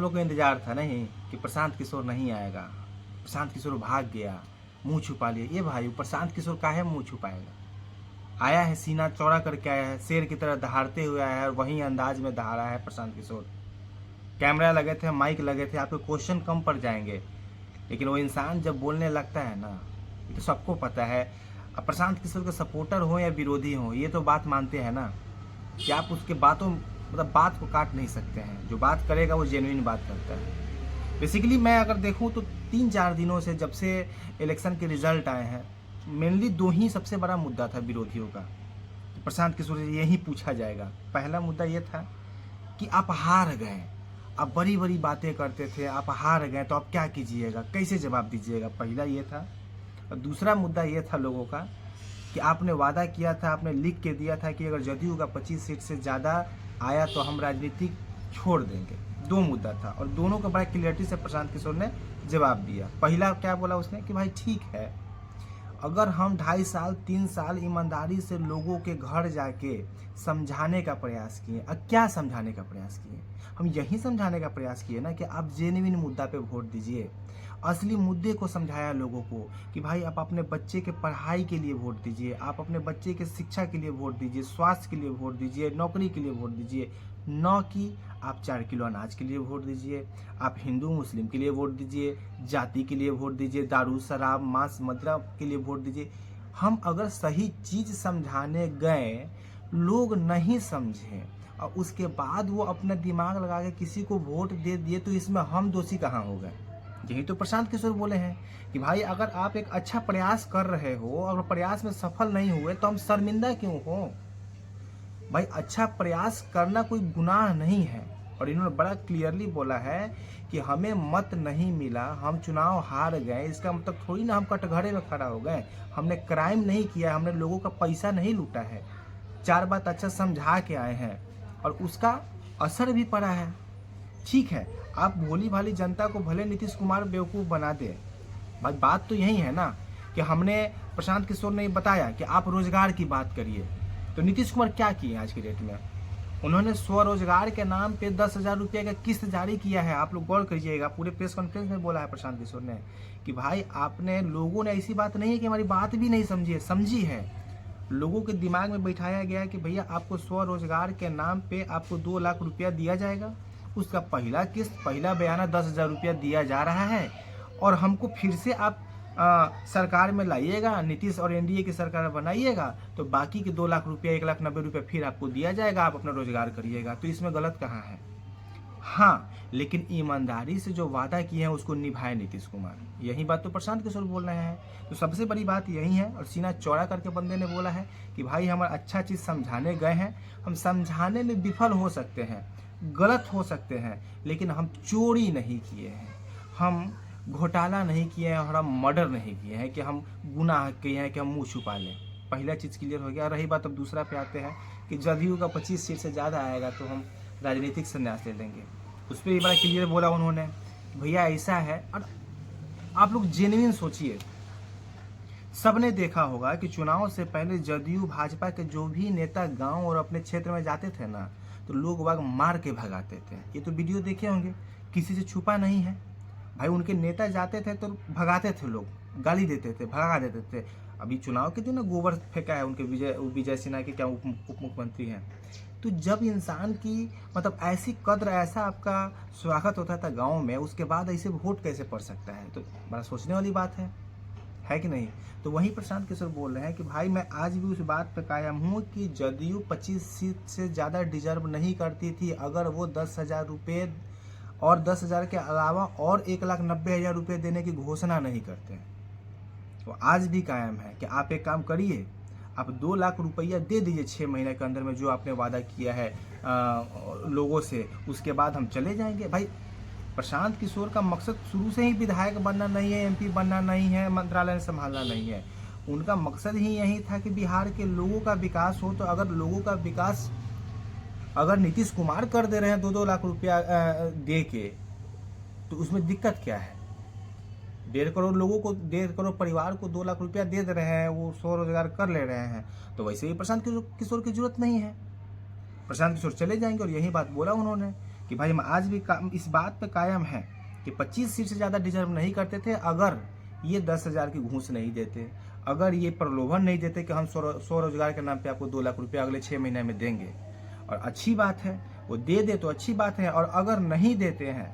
लोग को इंतजार था नहीं कि प्रशांत किशोर नहीं आएगा, प्रशांत किशोर भाग गया, मुंह छुपा लिया। ये भाई प्रशांत किशोर काहे मुंह छुपाएगा? आया है, सीना चौड़ा करके आया है, शेर की तरह दहाड़ते हुए आया है और वही अंदाज में दहाड़ा है प्रशांत किशोर। कैमरा लगे थे, माइक लगे थे, आपके क्वेश्चन कम पड़ जाएंगे, लेकिन वो इंसान जब बोलने लगता है ना, ये तो सबको पता है। अब प्रशांत किशोर के सपोर्टर हो या विरोधी हो, ये तो बात मानते हैं ना कि आप उसके बातों मतलब बात को काट नहीं सकते हैं। जो बात करेगा वो जेन्युइन बात करता है। बेसिकली मैं अगर देखूं तो 3-4 दिनों से, जब से इलेक्शन के रिजल्ट आए हैं, मेनली 2 ही सबसे बड़ा मुद्दा था विरोधियों का। तो प्रशांत किशोर से यही पूछा जाएगा। पहला मुद्दा ये था कि आप हार गए, आप बड़ी बड़ी बातें करते थे, आप हार गए तो आप क्या कीजिएगा, कैसे जवाब दीजिएगा, पहला ये था। और दूसरा मुद्दा ये था लोगों का कि आपने वादा किया था, आपने लिख के दिया था कि अगर जदयू का 25 सीट से ज़्यादा आया तो हम राजनीति छोड़ देंगे। 2 मुद्दा था और दोनों का बड़ा क्लियरिटी से प्रशांत किशोर ने जवाब दिया। पहला क्या बोला उसने कि भाई ठीक है, अगर हम 2.5 साल 3 साल ईमानदारी से लोगों के घर जाके समझाने का प्रयास किए। अब क्या समझाने का प्रयास किए? हम यही समझाने का प्रयास किए ना कि आप जेन्युइन मुद्दा पे वोट दीजिए। असली मुद्दे को समझाया लोगों को कि भाई आप अपने बच्चे के पढ़ाई के लिए वोट दीजिए, आप अपने बच्चे के शिक्षा के लिए वोट दीजिए, स्वास्थ्य के लिए वोट दीजिए, नौकरी के लिए वोट दीजिए। न कि आप 4 किलो अनाज के लिए वोट दीजिए, आप हिंदू मुस्लिम के लिए वोट दीजिए, जाति के लिए वोट दीजिए, दारू शराब मांस मदिरा के लिए वोट दीजिए। हम अगर सही चीज़ समझाने गए, लोग नहीं समझे और उसके बाद वो अपना दिमाग लगा के किसी को वोट दे दिए, तो इसमें हम दोषी कहाँ हो गए? यही तो प्रशांत किशोर बोले हैं कि भाई अगर आप एक अच्छा प्रयास कर रहे हो और प्रयास में सफल नहीं हुए तो हम शर्मिंदा क्यों हो? भाई अच्छा प्रयास करना कोई गुनाह नहीं है। और इन्होंने बड़ा क्लियरली बोला है कि हमें मत नहीं मिला, हम चुनाव हार गए, इसका मतलब थोड़ी ना हम कटघरे में खड़ा हो गए। हमने क्राइम नहीं किया, हमने लोगों का पैसा नहीं लूटा है। 4 बात अच्छा समझा के आए हैं और उसका असर भी पड़ा है। ठीक है, आप भोली भाली जनता को भले नीतीश कुमार बेवकूफ़ बना दे, भाई बात तो यही है ना कि हमने प्रशांत किशोर ने बताया कि आप रोजगार की बात करिए, तो नीतीश कुमार क्या किए आज की डेट में? उन्होंने स्वरोजगार के नाम पे 10,000 रुपये का किस्त जारी किया है। आप लोग गौर करिएगा, पूरे प्रेस कॉन्फ्रेंस में बोला है प्रशांत किशोर ने कि भाई आपने, लोगों ने ऐसी बात नहीं है कि हमारी बात भी नहीं समझी है, समझी है। लोगों के दिमाग में बैठाया गया कि भैया आपको स्वरोजगार के नाम पे आपको 2 लाख रुपया दिया जाएगा, उसका पहला किस्त, पहला बयाना 10,000 रुपया दिया जा रहा है और हमको फिर से आप सरकार में लाइएगा, नीतीश और एनडीए की सरकार बनाइएगा, तो बाकी के 2 लाख रुपया 1,90,000 रुपया फिर आपको दिया जाएगा, आप अपना रोजगार करिएगा। तो इसमें गलत कहाँ है? हाँ, लेकिन ईमानदारी से जो वादा किए हैं उसको निभाए नीतीश कुमार, यही बात तो प्रशांत किशोर बोल रहे हैं। तो सबसे बड़ी बात यही है और सीना चौड़ा करके बंदे ने बोला है कि भाई हम अच्छा चीज़ समझाने गए हैं, हम समझाने में विफल हो सकते हैं, गलत हो सकते हैं, लेकिन हम चोरी नहीं किए हैं, हम घोटाला नहीं किए हैं और हम मर्डर नहीं किए हैं कि हम गुनाह किए हैं कि हम मुंह छुपा लें। पहला चीज़ क्लियर हो गया। रही बात अब दूसरा पे आते हैं कि जदयू का 25 सीट से ज़्यादा आएगा तो हम राजनीतिक संन्यास ले लेंगे। उस पर भी बड़ा क्लियर बोला उन्होंने, भैया ऐसा है। और आप लोग जेन्युइन सोचिए, सबने देखा होगा कि चुनाव से पहले जदयू भाजपा के जो भी नेता गांव और अपने क्षेत्र में जाते थे ना, तो लोग वाग मार के भगाते थे। ये तो वीडियो देखे होंगे, किसी से छुपा नहीं है। भाई उनके नेता जाते थे तो भगाते थे, लोग गाली देते थे, भगा देते थे। अभी चुनाव के दिन ना गोबर फेंका है उनके विजय सिन्हा के क्या उप मुख्यमंत्री हैं। तो जब इंसान की मतलब ऐसी कद्र, ऐसा आपका स्वागत होता था गांव में, उसके बाद ऐसे वोट कैसे पड़ सकता है? तो बड़ा सोचने वाली बात है कि नहीं? तो वहीं प्रशांत किशोर बोल रहे हैं कि भाई मैं आज भी उस बात पर कायम हूँ कि जदयू 25 सीट से ज़्यादा डिजर्व नहीं करती थी अगर वो 10,000 रुपये और 10,000 के अलावा और 1,90,000 रुपये देने की घोषणा नहीं करते। तो आज भी कायम है कि आप एक काम करिए, आप 2 लाख रुपया दे दीजिए 6 महीने के अंदर में, जो आपने वादा किया है लोगों से, उसके बाद हम चले जाएंगे। भाई प्रशांत किशोर का मकसद शुरू से ही विधायक बनना नहीं है, एमपी बनना नहीं है, मंत्रालय संभालना नहीं है। उनका मकसद ही यही था कि बिहार के लोगों का विकास हो। तो अगर लोगों का विकास अगर नीतीश कुमार कर दे रहे हैं 2-2 लाख रुपया दे के, तो उसमें दिक्कत क्या है? 1.5 करोड़ लोगों को, 1.5 करोड़ परिवार को 2 लाख रुपया दे रहे हैं, वो स्वरोजगार कर ले रहे हैं। तो वैसे ही प्रशांत किशोर की जरूरत नहीं है, प्रशांत किशोर चले जाएंगे। और यही बात बोला उन्होंने कि भाई हम आज भी इस बात पे कायम हैं कि 25 सीट से ज़्यादा डिजर्व नहीं करते थे अगर ये 10,000 की घूस नहीं देते, अगर ये प्रलोभन नहीं देते कि हम स्वरोजगार के नाम पे आपको 2 लाख रुपया अगले 6 महीने में देंगे। और अच्छी बात है, वो दे तो अच्छी बात है, और अगर नहीं देते हैं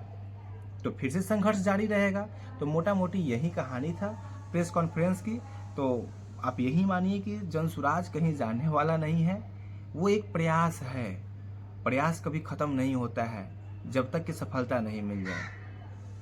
तो फिर से संघर्ष जारी रहेगा। तो मोटा मोटी यही कहानी था प्रेस कॉन्फ्रेंस की। तो आप यही मानिए कि जनसुराज कहीं जाने वाला नहीं है, वो एक प्रयास है। प्रयास कभी ख़त्म नहीं होता है जब तक कि सफलता नहीं मिल जाए।